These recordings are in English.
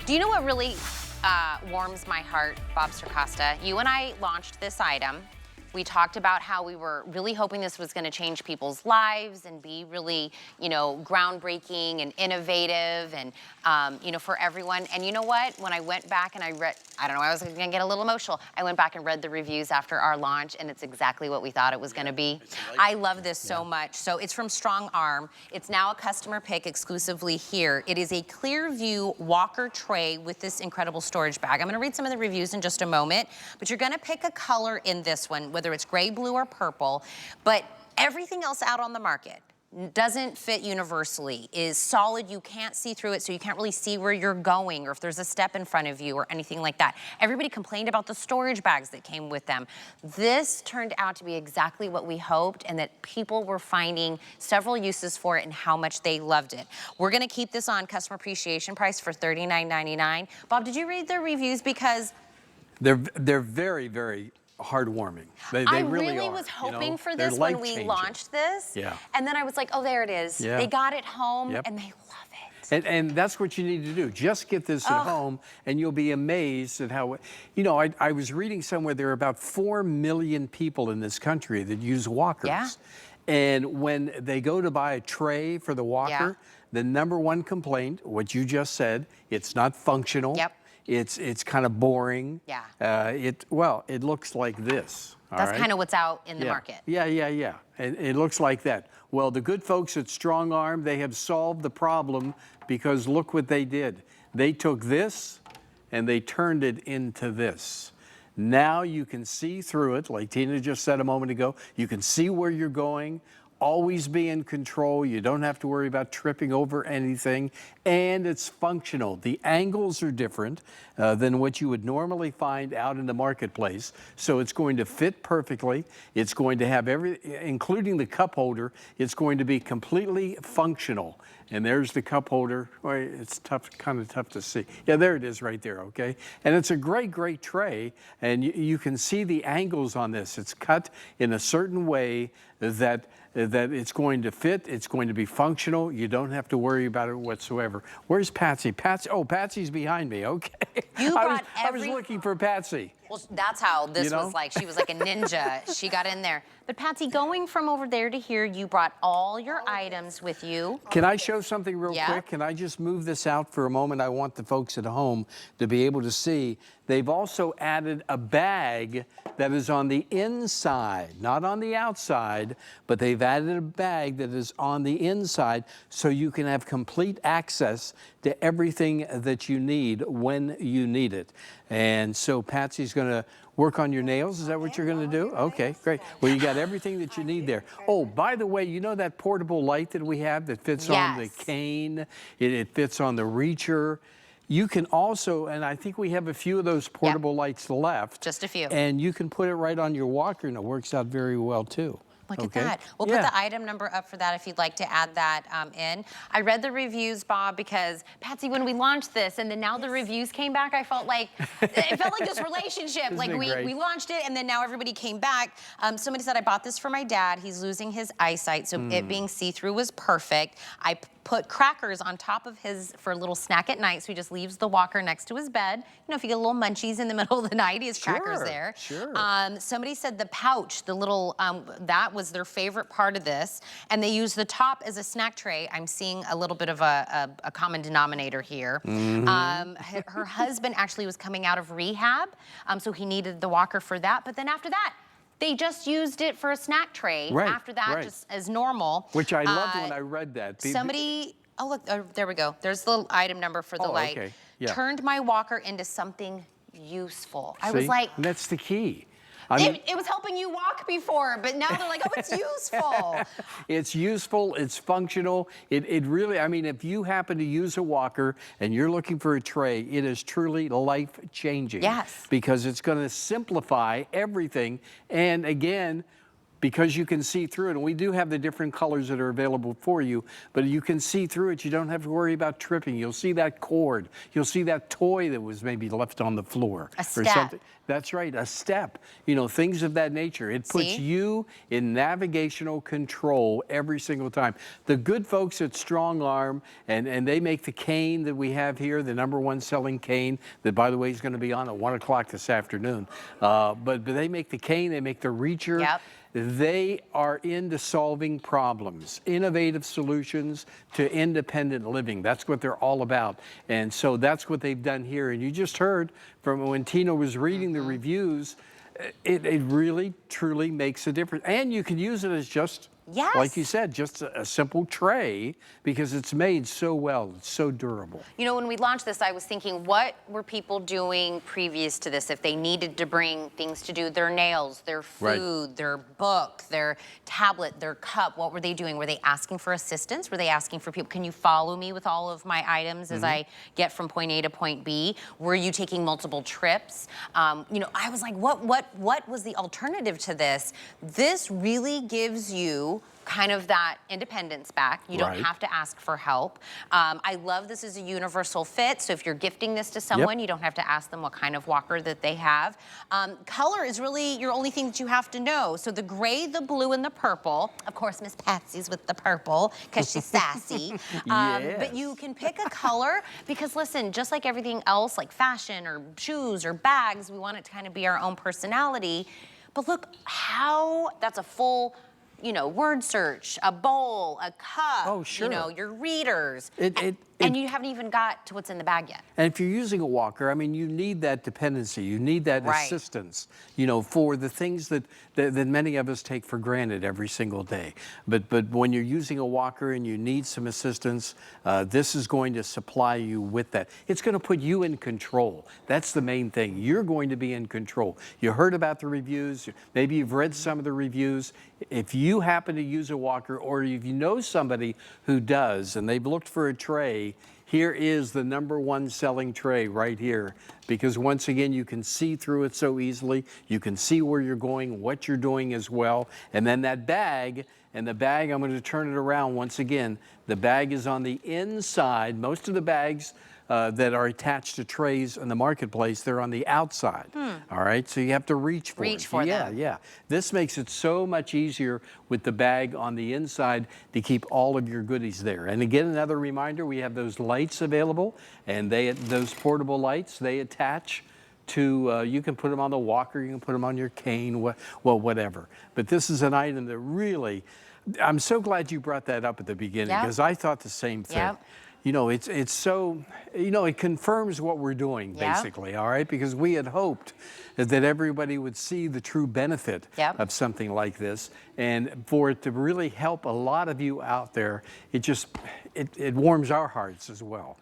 Do you know what really warms my heart, Bob Circosta? You and I launched this item. We talked about how we were really hoping this was going to change people's lives and be really, you know, groundbreaking and innovative and, you know, for everyone. And you know what? When I went back and I read, I don't know, I was going to get a little emotional. I went back and read the reviews after our launch, and it's exactly what we thought it was going to be. I love this so much. So it's from StrongArm. It's now a customer pick exclusively here. It is a Clearview walker tray with this incredible storage bag. I'm going to read some of the reviews in just a moment, but you're going to pick a color in this one, whether it's gray, blue, or purple, but everything else out on the market doesn't fit universally, is solid. You can't see through it, so you can't really see where you're going or if there's a step in front of you or anything like that. Everybody complained about the storage bags that came with them. This turned out to be exactly what we hoped, and that people were finding several uses for it and how much they loved it. We're gonna keep this on customer appreciation price for $39.99. Bob, did you read their reviews? Because they're very, very heartwarming. They I really really are, was hoping you know? for this when we launched this. Yeah. And then I was like, oh, there it is. Yeah. They got it home, Yep. and they love it. And that's what you need to do. Just get this at home, and you'll be amazed at how, you know, I was reading somewhere there are about 4 million people in this country that use walkers. Yeah. And when they go to buy a tray for the walker, the #1 complaint, what you just said, it's not functional. Yep. It's kind of boring. Yeah. It looks like this. That's kind of what's out in the market. Yeah. And it looks like that. Well, the good folks at StrongArm, they have solved the problem, because look what they did. They took this and they turned it into this. Now you can see through it, like Tina just said a moment ago. You can see where you're going. Always be in control. You don't have to worry about tripping over anything, and it's functional. The angles are different than what you would normally find out in the marketplace, so it's going to fit perfectly. It's going to have including the cup holder. It's going to be completely functional. And there's the cup holder. Well, it's kind of tough to see. Yeah, there it is right there, okay? And it's a great tray, and you can see the angles on this. It's cut in a certain way that it's going to fit, it's going to be functional. You don't have to worry about it whatsoever. Where's Patsy? Oh, Patsy's behind me, okay. I was looking for Patsy. Well, that's how this was like. She was like a ninja. She got in there. But Patsy, going from over there to here, you brought all your items with you. Can I show something real quick? Can I just move this out for a moment? I want the folks at home to be able to see. They've also added a bag that is on the inside, not on the outside, but they've added a bag that is on the inside, so you can have complete access to everything that you need when you need it. And so Patsy's going to work on your nails. Is that what you're going to do? Okay, great. Well, you got everything that you need there. Oh, by the way, you know that portable light that we have that fits on the cane? It fits on the reacher. You can also, and I think we have a few of those portable lights left. Just a few. And you can put it right on your walker, and it works out very well, too. Look at that. We'll put the item number up for that if you'd like to add that in. I read the reviews, Bob, because Patsy, when we launched this and then now the reviews came back, I felt like, it felt like this relationship. Like we launched it and then now everybody came back. Somebody said, I bought this for my dad. He's losing his eyesight, so it being see-through was perfect. I put crackers on top of his for a little snack at night, so he just leaves the walker next to his bed. You know, if you get a little munchies in the middle of the night, he has crackers there. Sure. Somebody said the pouch, the little, that was their favorite part of this, and they use the top as a snack tray. I'm seeing a little bit of a common denominator here. Her husband actually was coming out of rehab, so he needed the walker for that, but then after that, they just used it for a snack tray after that, just as normal. Which I loved when I read that. Somebody, oh look, there we go. There's the item number for the light. Okay. Turned my walker into something useful. I was like, that's the key. It was helping you walk before, but now they're like, oh, it's useful. It's useful, it's functional. It really, I mean, if you happen to use a walker and you're looking for a tray, it is truly life-changing. Yes. Because it's going to simplify everything. And again, because you can see through it. And we do have the different colors that are available for you, but you can see through it. You don't have to worry about tripping. You'll see that cord. You'll see that toy that was maybe left on the floor. A step. Or something. That's right, a step. You know, things of that nature. It puts you in navigational control every single time. The good folks at StrongArm, and they make the cane that we have here, the #1 selling cane, that by the way is going to be on at 1 o'clock this afternoon. But they make the cane, they make the reacher. Yep. They are into solving problems, innovative solutions to independent living. That's what they're all about. And so that's what they've done here. And you just heard from when Tina was reading the reviews, it really, truly makes a difference. And you can use it as just, like you said, just a simple tray because it's made so well, it's so durable. You know, when we launched this, I was thinking, what were people doing previous to this if they needed to bring things to do their nails, their food, their book, their tablet, their cup? What were they doing? Were they asking for assistance? Were they asking for people, can you follow me with all of my items as I get from point A to point B? Were you taking multiple trips? You know, I was like, what was the alternative to this? This really gives you kind of that independence back. You don't have to ask for help. I love this is a universal fit, so if you're gifting this to someone, you don't have to ask them what kind of walker that they have. Color is really your only thing that you have to know. So the gray, the blue, and the purple. Of course, Miss Patsy's with the purple because she's sassy. But you can pick a color because listen, just like everything else, like fashion or shoes or bags, we want it to kind of be our own personality. But look how that's a full, you know, word search, a bowl, a cup, you know, your readers. And you haven't even got to what's in the bag yet. And if you're using a walker, I mean, you need that dependency. You need that assistance, you know, for the things that many of us take for granted every single day. But when you're using a walker and you need some assistance, this is going to supply you with that. It's going to put you in control. That's the main thing. You're going to be in control. You heard about the reviews. Maybe you've read some of the reviews. If you happen to use a walker, or if you know somebody who does, and they've looked for a tray, here is the #1 selling tray right here, because once again, you can see through it so easily. You can see where you're going, what you're doing as well. And then that bag, and the bag, I'm going to turn it around once again. The bag is on the inside. Most of the bags that are attached to trays in the marketplace, they're on the outside. All right, so you have to reach for it. Yeah. This makes it so much easier with the bag on the inside to keep all of your goodies there. And again, another reminder, we have those lights available, and those portable lights, they attach to, you can put them on the walker, you can put them on your cane, well, whatever. But this is an item that really, I'm so glad you brought that up at the beginning, because I thought the same thing. You know, it's so, you know, it confirms what we're doing, basically, all right? Because we had hoped that everybody would see the true benefit of something like this. And for it to really help a lot of you out there, it warms our hearts as well.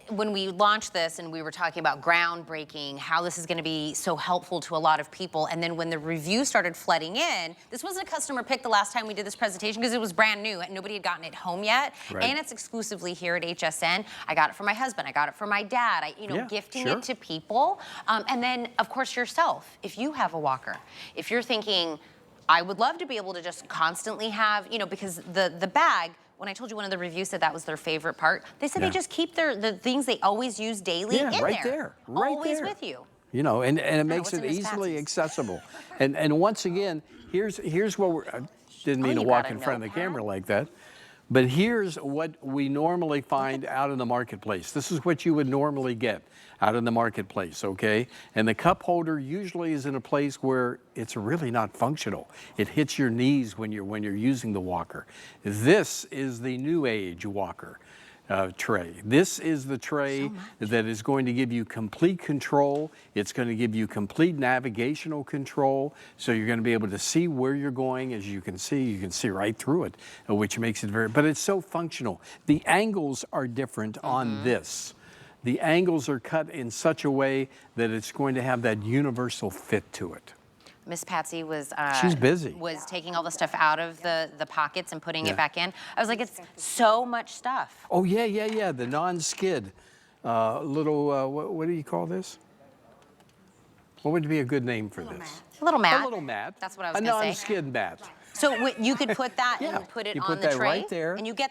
When we launched this and we were talking about groundbreaking, how this is going to be so helpful to a lot of people, and then when the reviews started flooding in, this wasn't a customer pick the last time we did this presentation because it was brand new and nobody had gotten it home yet. And it's exclusively here at HSN. I got it for my husband. I got it for my dad. Gifting it to people. And then, of course, yourself. If you have a walker, if you're thinking, I would love to be able to just constantly have, you know, because the bag, when I told you one of the reviews said that was their favorite part, they said they just keep the things they always use daily in there. Always with you. You know, and it makes it easily accessible. And once again, here's what I didn't mean to walk in front of the camera like that. But here's what we normally find out in the marketplace. This is what you would normally get out in the marketplace, okay? And the cup holder usually is in a place where it's really not functional. It hits your knees when you're using the walker. This is the new age walker tray. This is the tray that is going to give you complete control. It's going to give you complete navigational control. So you're going to be able to see where you're going. As you can see right through it, which makes it but it's so functional. The angles are different on this. The angles are cut in such a way that it's going to have that universal fit to it. Miss Patsy was she's busy. Was taking all the stuff out of the pockets and putting it back in. I was like, it's so much stuff. Oh yeah. The non-skid little what do you call this? What would be a good name for this? A little mat. A little mat. That's what I was going to say. A non-skid mat. So you could put that Yeah, and put it you on put the that tray, right there. and you get